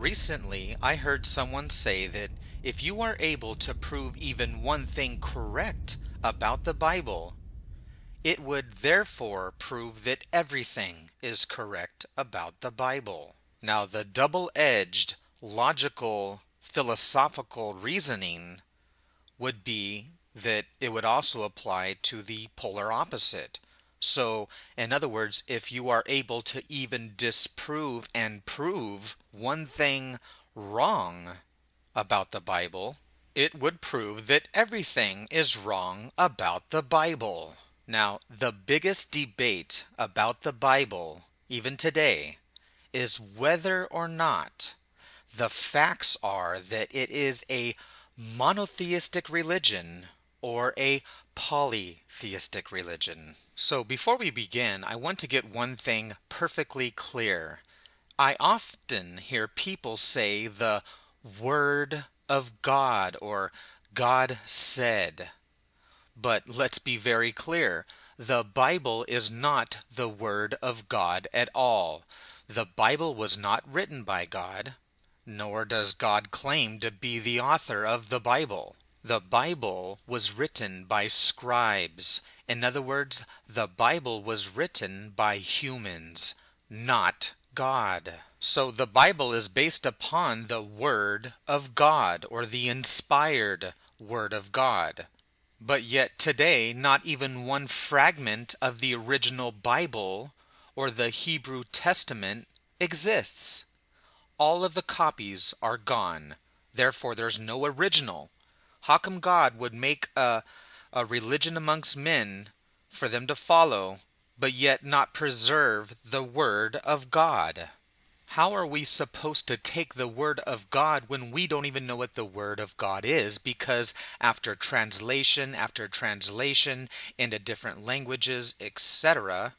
Recently, I heard someone say that if you are able to prove even one thing correct about the Bible, it would therefore prove that everything is correct about the Bible. Now, the double-edged, logical, philosophical reasoning would be that it would also apply to the polar opposite. So, in other words, if you are able to even disprove and prove one thing wrong about the Bible, it would prove that everything is wrong about the Bible. Now, the biggest debate about the Bible, even today, is whether or not the facts are that it is a monotheistic religion or a polytheistic religion. So before we begin, I want to get one thing perfectly clear. I often hear people say the Word of God or God said. But let's be very clear. The Bible is not the Word of God at all. The Bible was not written by God, nor does God claim to be the author of the Bible. The Bible was written by scribes. In other words, the Bible was written by humans, not God. So the Bible is based upon the Word of God, or the inspired Word of God. But yet today, not even one fragment of the original Bible or the Hebrew Testament exists. All of the copies are gone. Therefore, there's no original. How come God would make a religion amongst men for them to follow, but yet not preserve the Word of God? How are we supposed to take the Word of God when we don't even know what the Word of God is? Because after translation into different languages, etc.,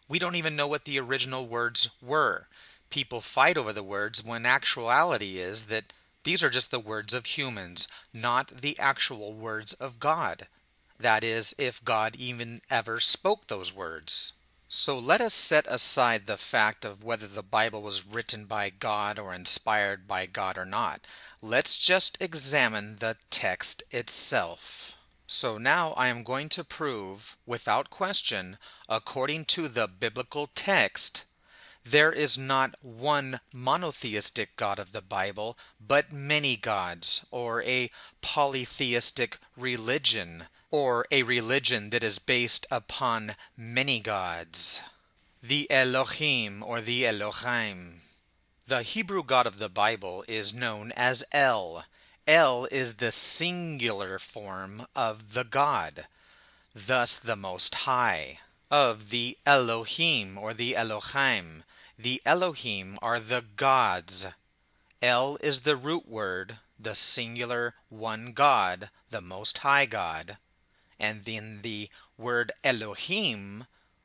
we don't even know what the original words were. People fight over the words when actuality is that these are just the words of humans, not the actual words of God. That is, if God even ever spoke those words. So let us set aside the fact of whether the Bible was written by God or inspired by God or not. Let's just examine the text itself. So now I am going to prove, without question, according to the biblical text, there is not one monotheistic God of the Bible, but many gods, or a polytheistic religion, or a religion that is based upon many gods. The Eloiym, or the Eloiym. The Hebrew God of the Bible is known as El. El is the singular form of the God, thus the Most High. Of the Elohim, or the Eloiym, the Elohim are the gods. El is the root word, the singular one God, the Most High God. And then the word Elohim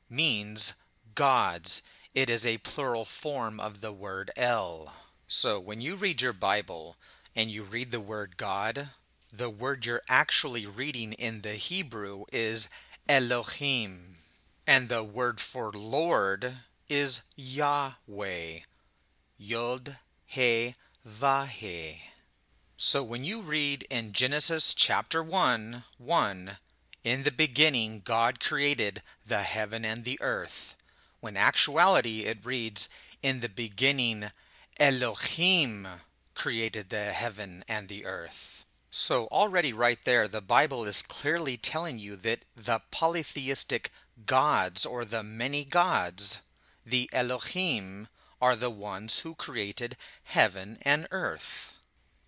means gods. It is a plural form of the word El. So when you read your Bible and you read the word God, the word you're actually reading in the Hebrew is Elohim. And the word for Lord is Yahweh. Yod, He, Vah-He. So when you read in Genesis chapter 1:1, in the beginning God created the heaven and the earth. When actuality it reads, in the beginning Elohim created the heaven and the earth. So already right there, the Bible is clearly telling you that the polytheistic gods, or the many gods, the Elohim, are the ones who created heaven and earth.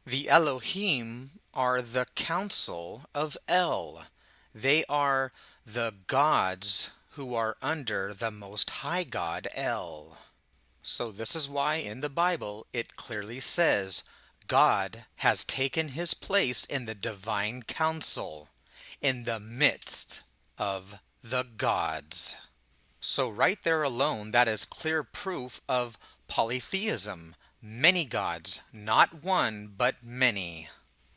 The Elohim are the council of El. They are the gods who are under the Most High God, El. So this is why in the Bible it clearly says God has taken his place in the divine council, in the midst of the gods. So right there alone, that is clear proof of polytheism. Many gods, not one, but many.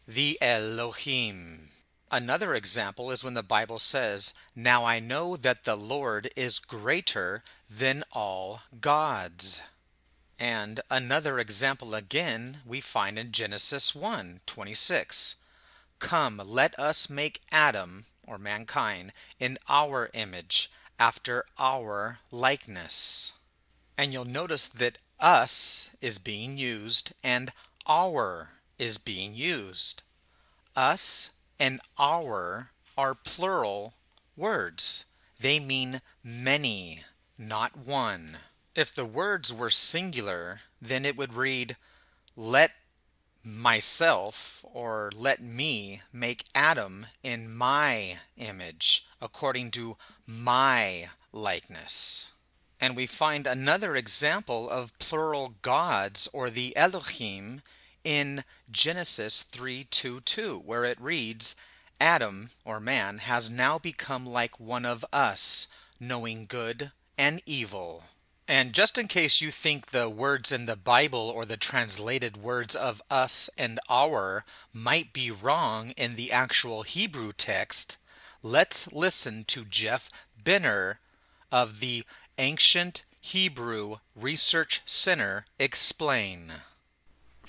The Elohim. Another example is when the Bible says, "Now I know that the Lord is greater than all gods." And another example again we find in Genesis 1:26. Come, let us make Adam, or mankind, in our image, after our likeness. And you'll notice that us is being used and our is being used. Us and our are plural words. They mean many, not one. If the words were singular, then it would read, let myself, or let me make Adam in my image, according to my likeness. And we find another example of plural gods, or the Eloiym, in Genesis 3:2:2, where it reads, Adam, or man, has now become like one of us, knowing good and evil. And just in case you think the words in the Bible or the translated words of us and our might be wrong in the actual Hebrew text, let's listen to Jeff Benner of the Ancient Hebrew Research Center explain.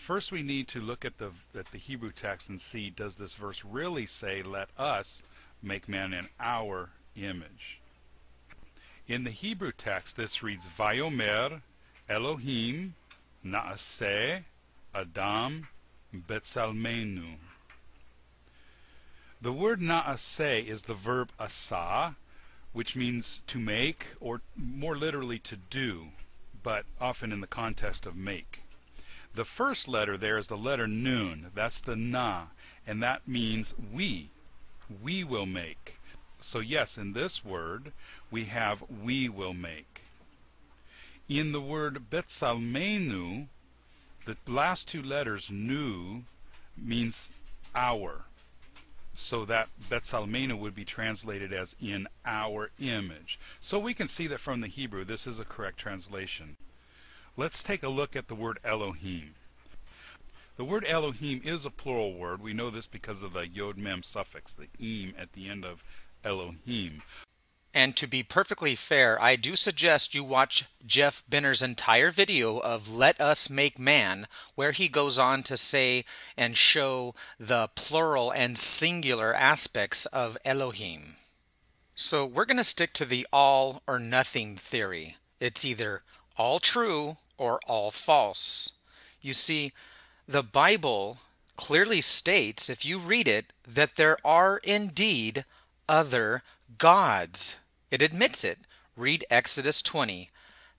First we need to look at the Hebrew text and see, does this verse really say, let us make man in our image? In the Hebrew text, this reads, Vayomer Elohim naaseh Adam betzalmenu. The word naaseh is the verb asa, which means to make, or more literally to do, but often in the context of make. The first letter there is the letter nun, that's the na, and that means we will make. So yes, in this word, we have we will make. In the word betzalmenu, the last two letters, nu, means our. So that betzalmenu would be translated as in our image. So we can see that from the Hebrew, this is a correct translation. Let's take a look at the word Elohim. The word Elohim is a plural word. We know this because of the yod-mem suffix, the im at the end of Elohim. And to be perfectly fair, I do suggest you watch Jeff Benner's entire video of Let Us Make Man, where he goes on to say and show the plural and singular aspects of Elohim. So we're going to stick to the all or nothing theory. It's either all true or all false. You see, the Bible clearly states, if you read it, that there are indeed other gods. It admits it. Read Exodus 20.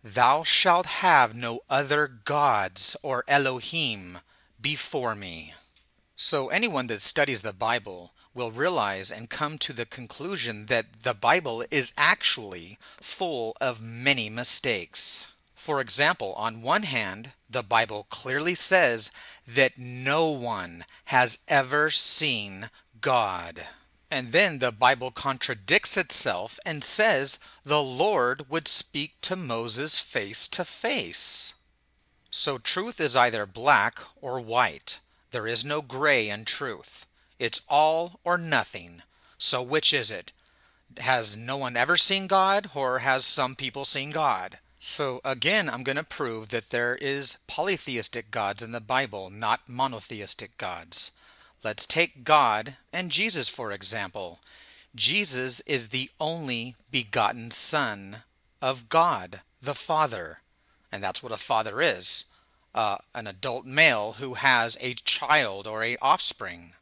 Thou shalt have no other gods, or Elohim, before me. So anyone that studies the Bible will realize and come to the conclusion that the Bible is actually full of many mistakes. For example, on one hand, the Bible clearly says that no one has ever seen God. And then the Bible contradicts itself and says the Lord would speak to Moses face to face. So truth is either black or white. There is no gray in truth. It's all or nothing. So which is it? Has no one ever seen God, or has some people seen God? So again, I'm going to prove that there is polytheistic gods in the Bible, not monotheistic gods. Let's take God and Jesus, for example. Jesus is the only begotten Son of God, the Father. And that's what a father is. An adult male who has a child or a offspring.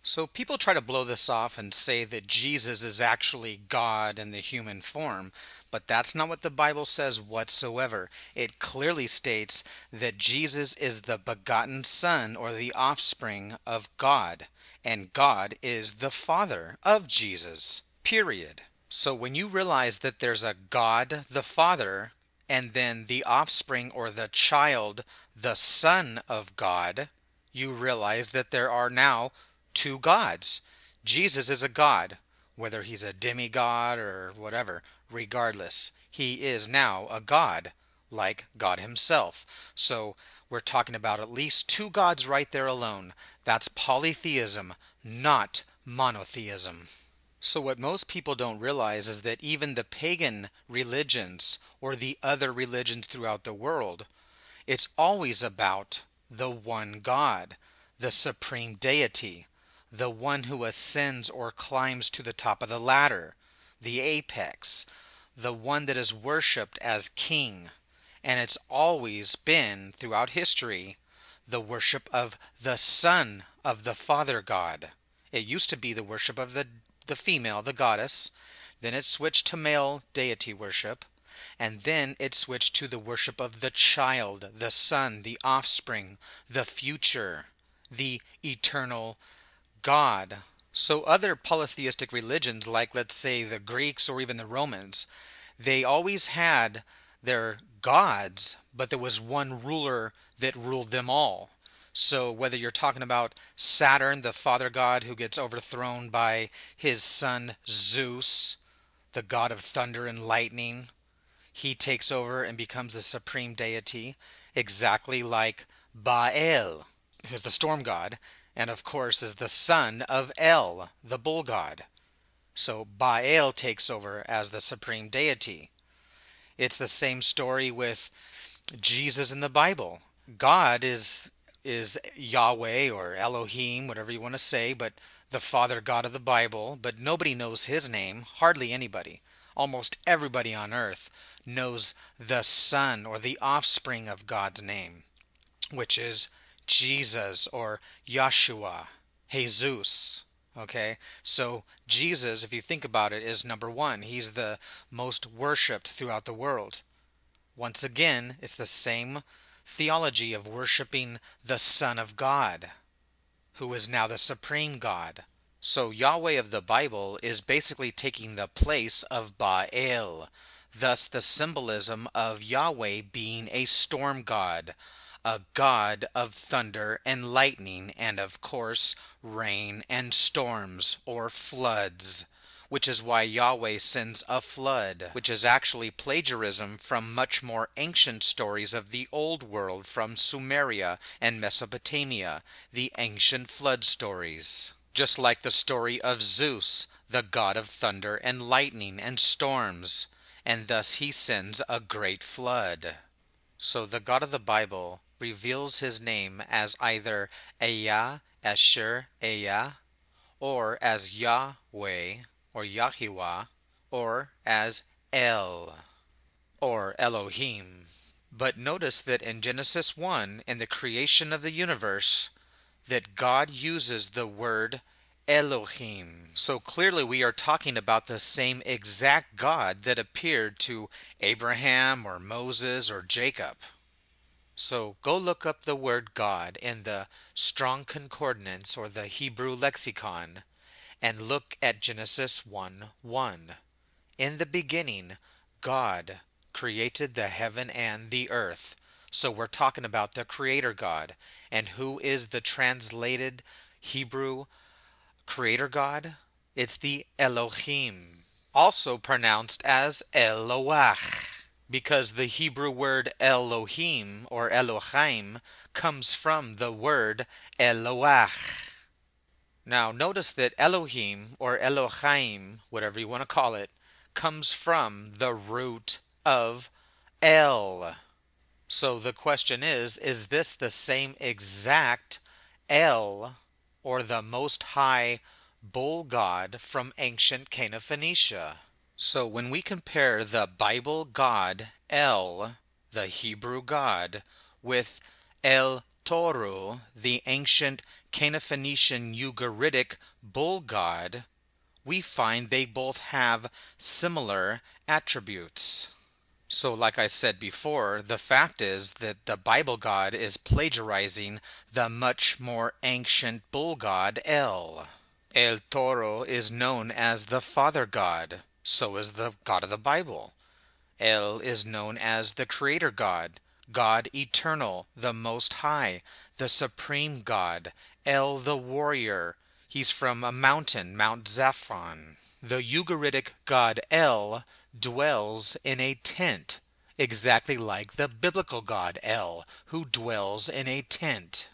So people try to blow this off and say that Jesus is actually God in the human form, but that's not what the Bible says whatsoever. It clearly states that Jesus is the begotten Son or the offspring of God, and God is the Father of Jesus, period. So when you realize that there's a God the Father, and then the offspring or the child, the Son of God, you realize that there are now two gods. Jesus is a god, whether he's a demigod or whatever, regardless. He is now a god, like God himself. So we're talking about at least two gods right there alone. That's polytheism, not monotheism. So what most people don't realize is that even the pagan religions or the other religions throughout the world, It's always about the one God, the supreme deity, the one who ascends or climbs to the top of the ladder, the apex, the one that is worshipped as king. And it's always been, throughout history, the worship of the son of the Father God. It used to be the worship of the female, the goddess. Then it switched to male deity worship. And then it switched to the worship of the child, the son, the offspring, the future, the eternal God. So other polytheistic religions, like let's say the Greeks or even the Romans, they always had their gods, but there was one ruler that ruled them all. So whether you're talking about Saturn, the father god who gets overthrown by his son Zeus, the god of thunder and lightning, he takes over and becomes the supreme deity, exactly like Baal, who's the storm god, and of course is the son of El, the bull god. So Baal takes over as the supreme deity. It's the same story with Jesus in the Bible. God is Yahweh or Eloiym, whatever you want to say, but the Father God of the Bible, but nobody knows his name, hardly anybody. Almost everybody on earth knows the son or the offspring of God's name, which is Jesus or Yeshua, Jesus. Okay, so Jesus, if you think about it, is number one. He's the most worshipped throughout the world. Once again, it's the same theology of worshiping the Son of God, who is now the supreme God. So Yahweh of the Bible is basically taking the place of Baal, thus the symbolism of Yahweh being a storm god, a god of thunder and lightning, and of course rain and storms or floods, which is why Yahweh sends a flood, which is actually plagiarism from much more ancient stories of the old world from Sumeria and Mesopotamia, the ancient flood stories. Just like the story of Zeus, the god of thunder and lightning and storms, and thus he sends a great flood. So the God of the Bible reveals his name as either Eya, Asher, Eya, or as Yahweh, or Yahiwah, or as El, or Elohim. But notice that in Genesis 1, in the creation of the universe, that God uses the word Elohim. So clearly we are talking about the same exact God that appeared to Abraham or Moses or Jacob. So go look up the word God in the Strong Concordance or the Hebrew lexicon and look at Genesis 1:1. In the beginning, God created the heaven and the earth. So we're talking about the Creator God. And who is the translated Hebrew Creator God? It's the Elohim, also pronounced as Eloach, because the Hebrew word Elohim or Elohim comes from the word Eloach. Now notice that Elohim or Elohim, whatever you want to call it, comes from the root of El. So the question is this the same exact El or the Most High bull god from ancient Cana Phoenicia? So when we compare the Bible God El, the Hebrew God, with El Toro, the ancient Cana Phoenician Ugaritic bull god, we find they both have similar attributes. So like I said before, the fact is that the Bible God is plagiarizing the much more ancient bull god El. El Toro is known as the Father God. So is the God of the Bible. El is known as the Creator God, God eternal, the Most High, the Supreme God, El the Warrior. He's from a mountain, Mount Zaphon. The Ugaritic God El dwells in a tent, exactly like the biblical God El, who dwells in a tent.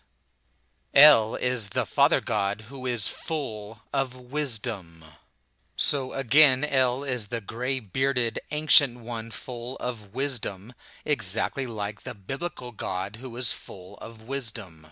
El is the Father God who is full of wisdom. So again, El is the gray-bearded ancient one full of wisdom, exactly like the biblical God who is full of wisdom.